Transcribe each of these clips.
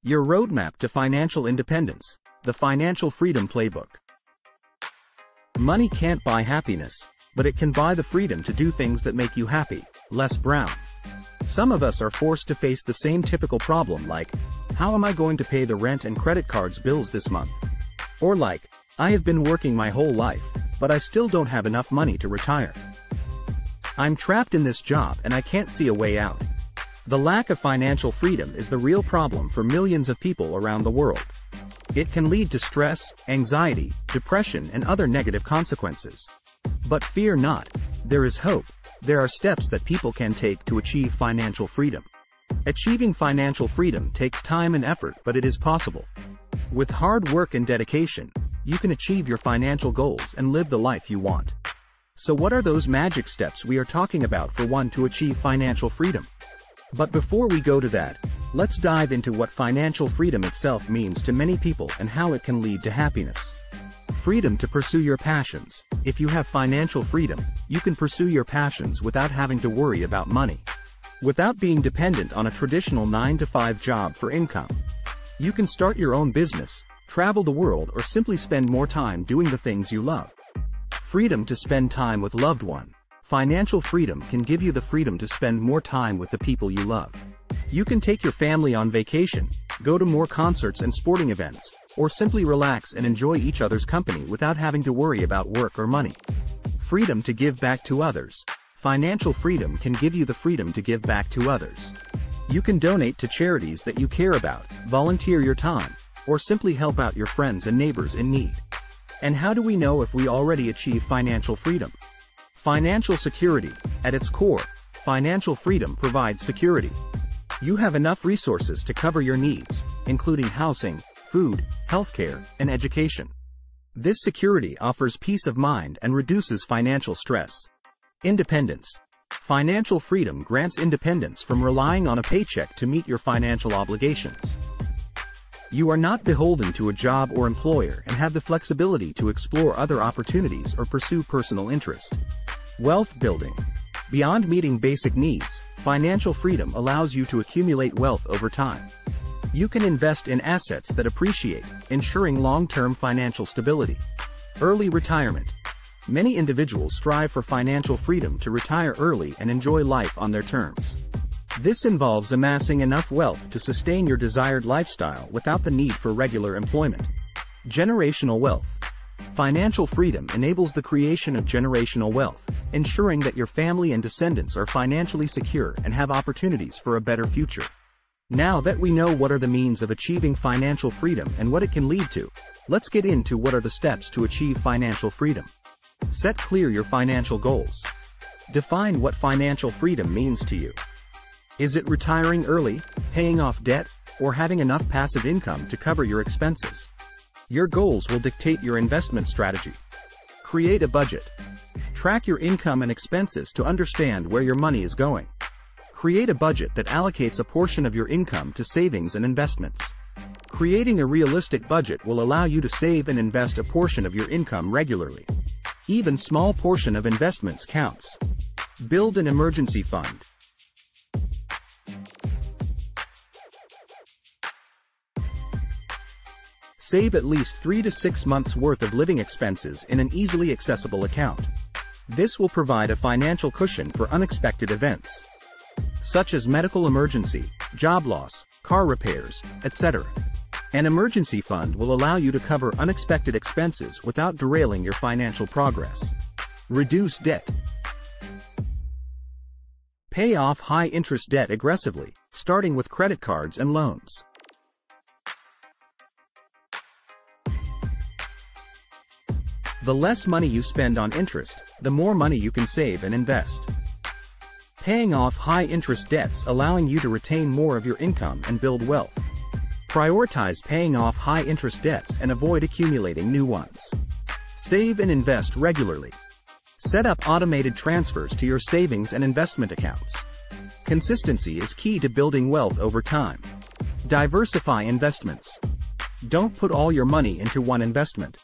Your roadmap to financial independence, the Financial Freedom Playbook. Money can't buy happiness, but it can buy the freedom to do things that make you happy. Les Brown. Some of us are forced to face the same typical problem like, how am I going to pay the rent and credit cards bills this month? Or like, I have been working my whole life, but I still don't have enough money to retire. I'm trapped in this job and I can't see a way out. The lack of financial freedom is the real problem for millions of people around the world. It can lead to stress, anxiety, depression, and other negative consequences. But fear not, there is hope. There are steps that people can take to achieve financial freedom. Achieving financial freedom takes time and effort, but it is possible. With hard work and dedication, you can achieve your financial goals and live the life you want. So what are those magic steps we are talking about for one to achieve financial freedom? But before we go to that, let's dive into what financial freedom itself means to many people and how it can lead to happiness. Freedom to pursue your passions. If you have financial freedom, you can pursue your passions without having to worry about money. Without being dependent on a traditional 9-to-5 job for income. You can start your own business, travel the world, or simply spend more time doing the things you love. Freedom to spend time with loved ones. Financial freedom can give you the freedom to spend more time with the people you love. You can take your family on vacation, go to more concerts and sporting events, or simply relax and enjoy each other's company without having to worry about work or money. Freedom to give back to others. Financial freedom can give you the freedom to give back to others. You can donate to charities that you care about, volunteer your time, or simply help out your friends and neighbors in need. And how do we know if we already achieve financial freedom? Financial security. At its core, financial freedom provides security. You have enough resources to cover your needs, including housing, food, healthcare, and education. This security offers peace of mind and reduces financial stress. Independence. Financial freedom grants independence from relying on a paycheck to meet your financial obligations. You are not beholden to a job or employer and have the flexibility to explore other opportunities or pursue personal interest. Wealth building. Beyond meeting basic needs, financial freedom allows you to accumulate wealth over time. You can invest in assets that appreciate, ensuring long-term financial stability. Early retirement. Many individuals strive for financial freedom to retire early and enjoy life on their terms. This involves amassing enough wealth to sustain your desired lifestyle without the need for regular employment. Generational wealth. Financial freedom enables the creation of generational wealth, ensuring that your family and descendants are financially secure and have opportunities for a better future. Now that we know what are the means of achieving financial freedom and what it can lead to, let's get into what are the steps to achieve financial freedom. Set clear your financial goals. Define what financial freedom means to you. Is it retiring early, paying off debt, or having enough passive income to cover your expenses? Your goals will dictate your investment strategy. Create a budget. Track your income and expenses to understand where your money is going. Create a budget that allocates a portion of your income to savings and investments. Creating a realistic budget will allow you to save and invest a portion of your income regularly. Even small portion of investments counts. Build an emergency fund. Save at least 3 to 6 months' worth of living expenses in an easily accessible account. This will provide a financial cushion for unexpected events, such as medical emergency, job loss, car repairs, etc. An emergency fund will allow you to cover unexpected expenses without derailing your financial progress. Reduce debt. Pay off high-interest debt aggressively, starting with credit cards and loans. The less money you spend on interest, the more money you can save and invest. Paying off high-interest debts allowing you to retain more of your income and build wealth. Prioritize paying off high-interest debts and avoid accumulating new ones. Save and invest regularly. Set up automated transfers to your savings and investment accounts. Consistency is key to building wealth over time. Diversify investments. Don't put all your money into one investment.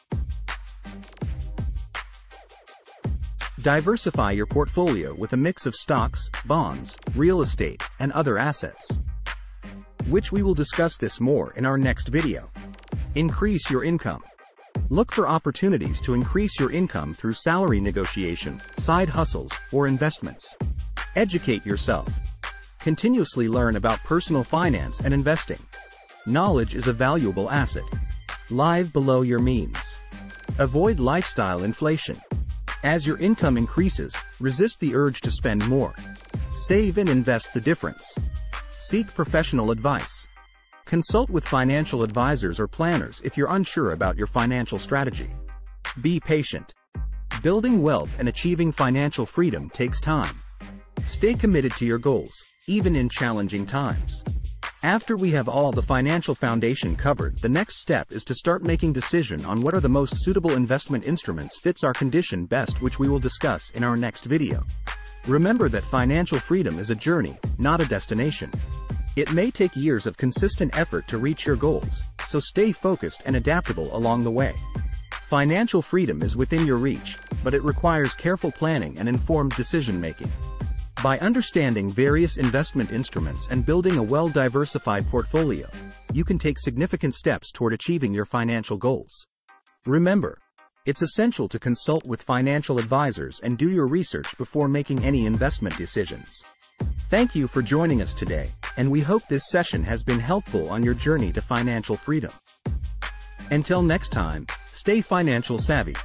Diversify your portfolio with a mix of stocks, bonds, real estate, and other assets. which we will discuss this more in our next video. Increase your income. Look for opportunities to increase your income through salary negotiation, side hustles, or investments. Educate yourself. Continuously learn about personal finance and investing. Knowledge is a valuable asset. Live below your means. Avoid lifestyle inflation. As your income increases, resist the urge to spend more. Save and invest the difference. Seek professional advice. Consult with financial advisors or planners if you're unsure about your financial strategy. Be patient. Building wealth and achieving financial freedom takes time. Stay committed to your goals, even in challenging times. After we have all the financial foundation covered, the next step is to start making decision on what are the most suitable investment instruments fits our condition best, which we will discuss in our next video. Remember that financial freedom is a journey, not a destination. It may take years of consistent effort to reach your goals, so stay focused and adaptable along the way. Financial freedom is within your reach, but it requires careful planning and informed decision-making. By understanding various investment instruments and building a well-diversified portfolio, you can take significant steps toward achieving your financial goals. Remember, it's essential to consult with financial advisors and do your research before making any investment decisions. Thank you for joining us today, and we hope this session has been helpful on your journey to financial freedom. Until next time, stay financial savvy.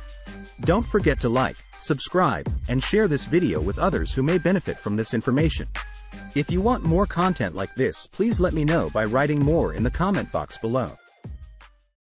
Don't forget to like, subscribe, and share this video with others who may benefit from this information. If you want more content like this, please let me know by writing more in the comment box below.